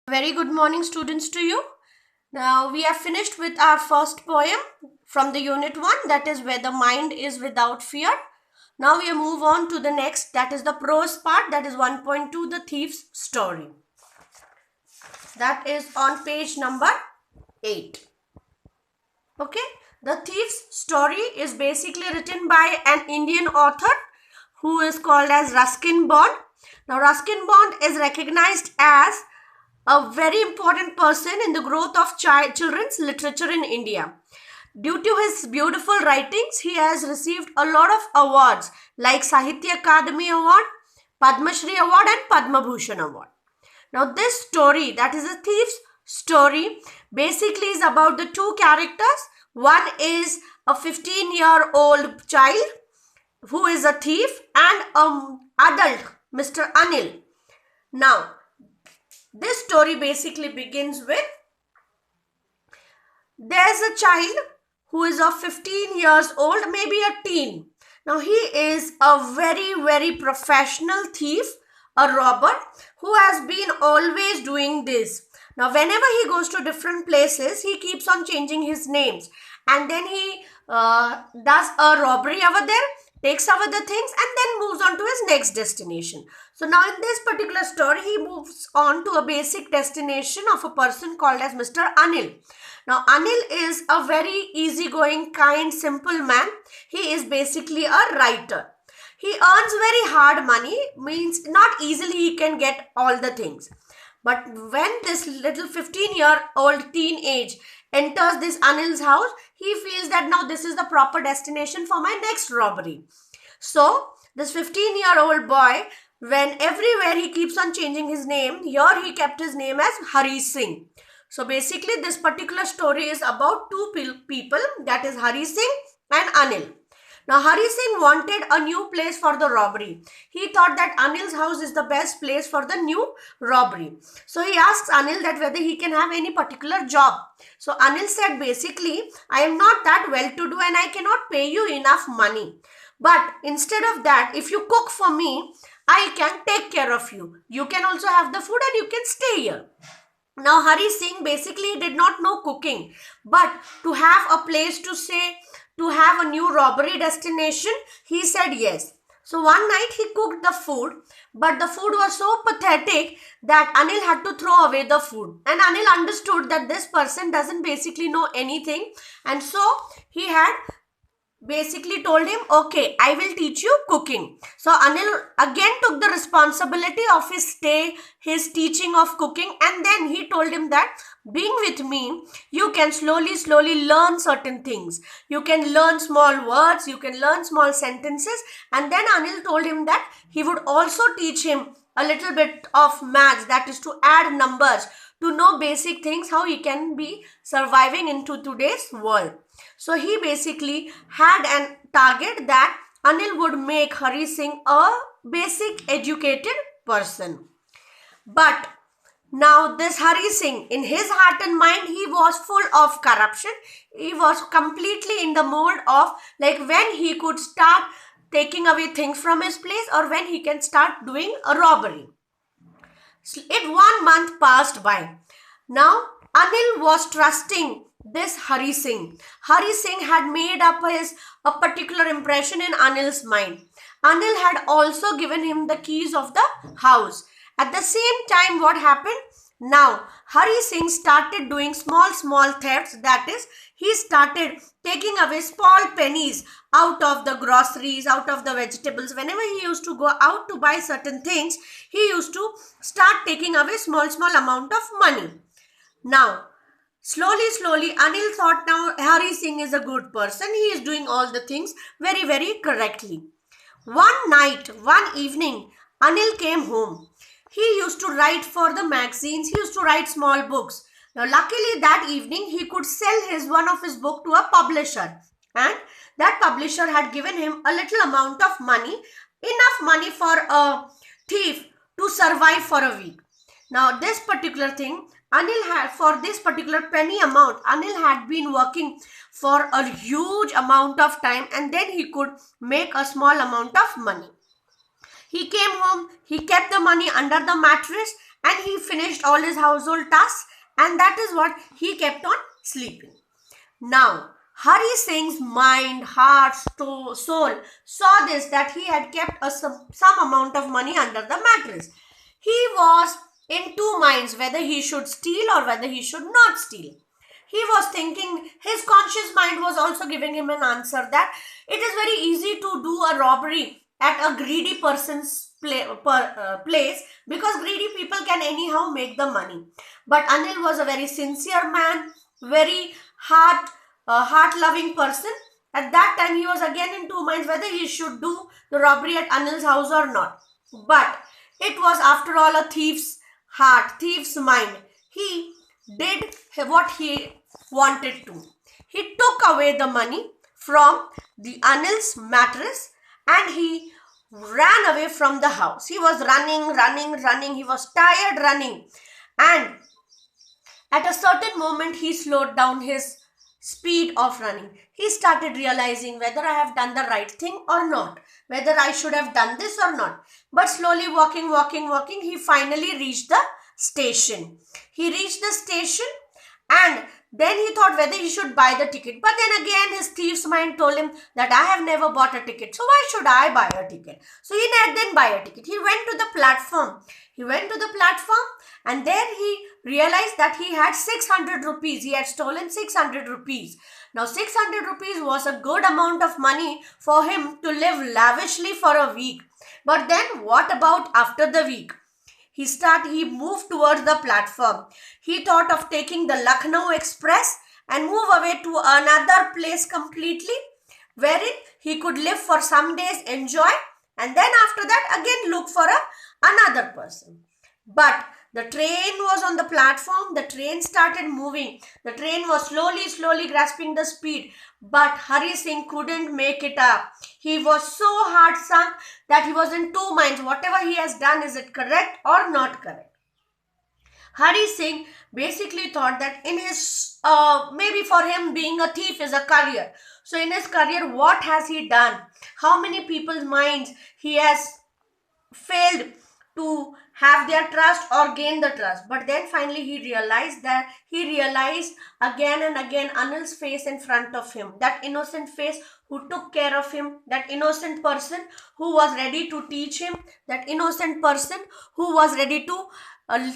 Very good morning, students, to you. Now, we have finished with our first poem from the unit 1, that is Where the Mind is Without Fear. Now, we move on to the next, that is the prose part, that is 1.2, The Thief's Story. That is on page number 8. Okay, The Thief's Story is basically written by an Indian author who is called as Ruskin Bond. Now, Ruskin Bond is recognized as a very important person in the growth of children's literature in India. Due to his beautiful writings, he has received a lot of awards like Sahitya Akademi Award, Padma Shri Award and Padma Bhushan Award. Now this story, that is a thief's story, basically is about the two characters. One is a 15-year-old child who is a thief and an adult, Mr. Anil. Now, this story basically begins with there's a child who is of 15 years old, maybe a teen. Now he is a very professional thief, a robber who has been always doing this. Now whenever he goes to different places, he keeps on changing his names and then he does a robbery over there, takes over the things and then moves on to his next destination. So now in this particular story, he moves on to a basic destination of a person called as Mr. Anil. Now Anil is a very easygoing, kind, simple man. He is basically a writer. He earns very hard money, means not easily he can get all the things. But when this little 15-year-old teenage enters this Anil's house, he feels that now this is the proper destination for my next robbery. So this 15-year-old boy, when everywhere he keeps on changing his name, here he kept his name as Hari Singh. So basically this particular story is about two people, that is Hari Singh and Anil. Now Hari Singh wanted a new place for the robbery. He thought that Anil's house is the best place for the new robbery. So he asks Anil that whether he can have any particular job. So Anil said basically, I am not that well to do and I cannot pay you enough money. But instead of that, if you cook for me, I can take care of you. You can also have the food and you can stay here. Now Hari Singh basically did not know cooking, but to have a place to stay, to have a new robbery destination, he said yes. So one night he cooked the food, but the food was so pathetic that Anil had to throw away the food. And Anil understood that this person doesn't basically know anything, and so he had basically told him, okay, I will teach you cooking. So Anil again took the responsibility of his teaching of cooking, and then he told him that being with me, you can slowly learn certain things. You can learn small words, you can learn small sentences, and then Anil told him that he would also teach him a little bit of maths, that is to add numbers, to know basic things, how he can be surviving into today's world. So he basically had a target that Anil would make Hari Singh a basic educated person. But now this Hari Singh, in his heart and mind, he was full of corruption. He was completely in the mode of like when he could start taking away things from his place or when he can start doing a robbery. It 1 month passed by. Now Anil was trusting this Hari Singh. Hari Singh had made up a particular impression in Anil's mind. Anil had also given him the keys of the house. At the same time, what happened? Now, Hari Singh started doing small thefts. That is, he started taking away small pennies out of the groceries, out of the vegetables. Whenever he used to go out to buy certain things, he used to start taking away small amount of money. Now, slowly, Anil thought now Hari Singh is a good person. He is doing all the things very correctly. One night, one evening, Anil came home. He used to write for the magazines. He used to write small books. Now, luckily that evening, he could sell one of his book to a publisher. And that publisher had given him a little amount of money, enough money for a thief to survive for a week. Now, this particular thing, Anil had, for this particular penny amount, Anil had been working for a huge amount of time and then he could make a small amount of money. He came home, he kept the money under the mattress and he finished all his household tasks, and that is what he kept on sleeping. Now, Hari Singh's mind, heart, soul saw this, that he had kept some amount of money under the mattress. He was in two minds whether he should steal or whether he should not steal. He was thinking, his conscious mind was also giving him an answer that it is very easy to do a robbery at a greedy person's place, because greedy people can anyhow make the money. But Anil was a very sincere man, very heart-loving person. At that time, he was again in two minds whether he should do the robbery at Anil's house or not. But it was, after all, a thief's heart, thief's mind. He did what he wanted to. He took away the money from the Anil's mattress and he ran away from the house. He was running. He was tired running. And at a certain moment, he slowed down his speed of running. He started realizing whether I have done the right thing or not, whether I should have done this or not. But slowly walking, he finally reached the station. He reached the station and then he thought whether he should buy the ticket. But then again, his thief's mind told him that I have never bought a ticket, so why should I buy a ticket? So he didn't buy a ticket. He went to the platform. And there he realized that he had 600 rupees. He had stolen 600 rupees. Now 600 rupees was a good amount of money for him to live lavishly for a week. But then what about after the week? He moved towards the platform. He thought of taking the Lucknow Express and move away to another place completely, wherein he could live for some days, enjoy, and then after that again look for another person. But the train was on the platform. The train started moving. The train was slowly grasping the speed. But Hari Singh couldn't make it up. He was so heart sunk that he was in two minds. Whatever he has done, is it correct or not correct? Hari Singh basically thought that in his, maybe for him being a thief is a career. So in his career, what has he done? How many people's minds he has failed to have their trust or gain the trust. But then finally he realized again and again Anil's face in front of him, that innocent face who took care of him, that innocent person who was ready to teach him, that innocent person who was ready to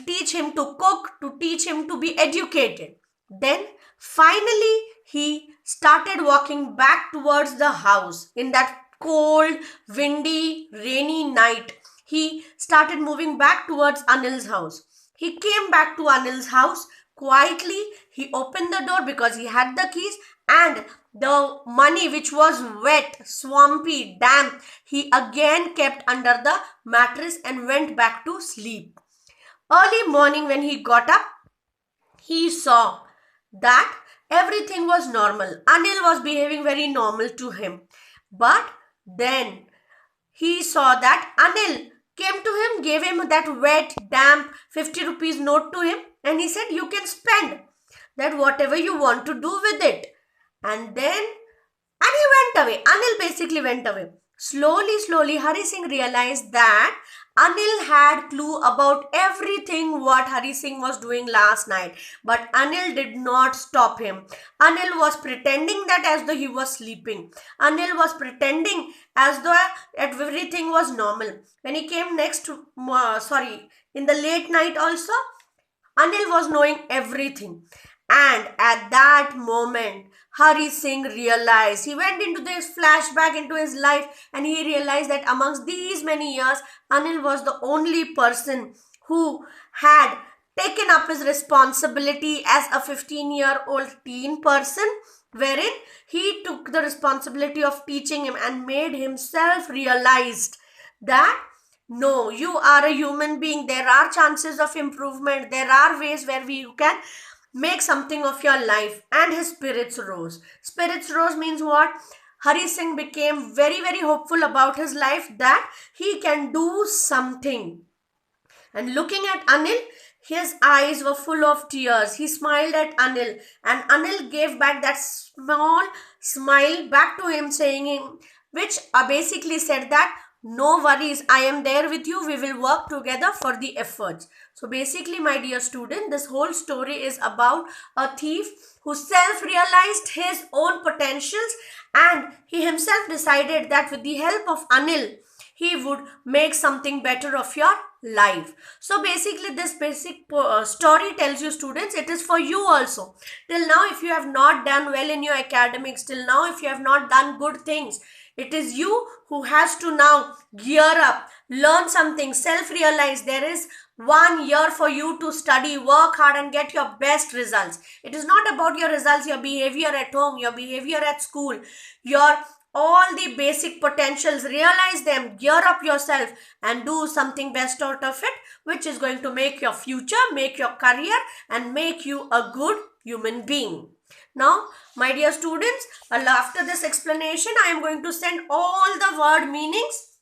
teach him to cook, to teach him to be educated. Then finally he started walking back towards the house in that cold, windy, rainy night. He started moving back towards Anil's house. He came back to Anil's house quietly. He opened the door because he had the keys, and the money, which was wet, swampy, damp, he again kept under the mattress and went back to sleep. Early morning when he got up, he saw that everything was normal. Anil was behaving very normal to him. But then he saw that Anil came to him, gave him that wet, damp 50 rupees note to him, and he said, you can spend that whatever you want to do with it. And he went away. Anil basically went away. Slowly, Hari Singh realized that Anil had clue about everything what Hari Singh was doing last night. But Anil did not stop him. Anil was pretending that as though he was sleeping. Anil was pretending as though everything was normal. When he came in the late night also, Anil was knowing everything. And at that moment, Hari Singh realized, he went into this flashback into his life, and he realized that amongst these many years, Anil was the only person who had taken up his responsibility as a 15-year-old teen person, wherein he took the responsibility of teaching him and made himself realized that no, you are a human being. There are chances of improvement. There are ways where you can make something of your life. And his spirits rose. Spirits rose means what? Hari Singh became very, very hopeful about his life, that he can do something. And looking at Anil, his eyes were full of tears. He smiled at Anil, and Anil gave back that small smile back to him, saying him, which basically said that No worries, I am there with you. We will work together for the efforts. So basically, my dear student, this whole story is about a thief who self-realized his own potentials, and he himself decided that with the help of Anil, he would make something better of your life. So basically, this basic story tells you, students, it is for you also. Till now, if you have not done well in your academics, till now, if you have not done good things, it is you who has to now gear up, learn something, self-realize. There is 1 year for you to study, work hard and get your best results. It is not about your results, your behavior at home, your behavior at school, your all the basic potentials. Realize them, gear up yourself and do something best out of it, which is going to make your future, make your career and make you a good human being. Now, my dear students, after this explanation, I am going to send all the word meanings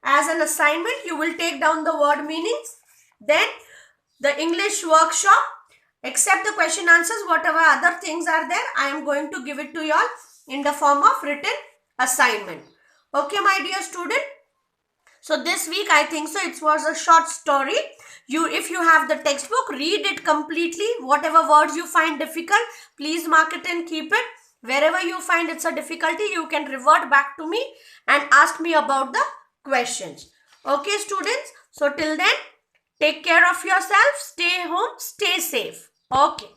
as an assignment. You will take down the word meanings. Then the English workshop, except the question answers, whatever other things are there, I am going to give it to you all in the form of written assignment. Okay, my dear student. So this week, I think so, it was a short story. If you have the textbook, read it completely. Whatever words you find difficult, please mark it and keep it. Wherever you find it's a difficulty, you can revert back to me and ask me about the questions. Okay, students. So till then, take care of yourself. Stay home. Stay safe. Okay.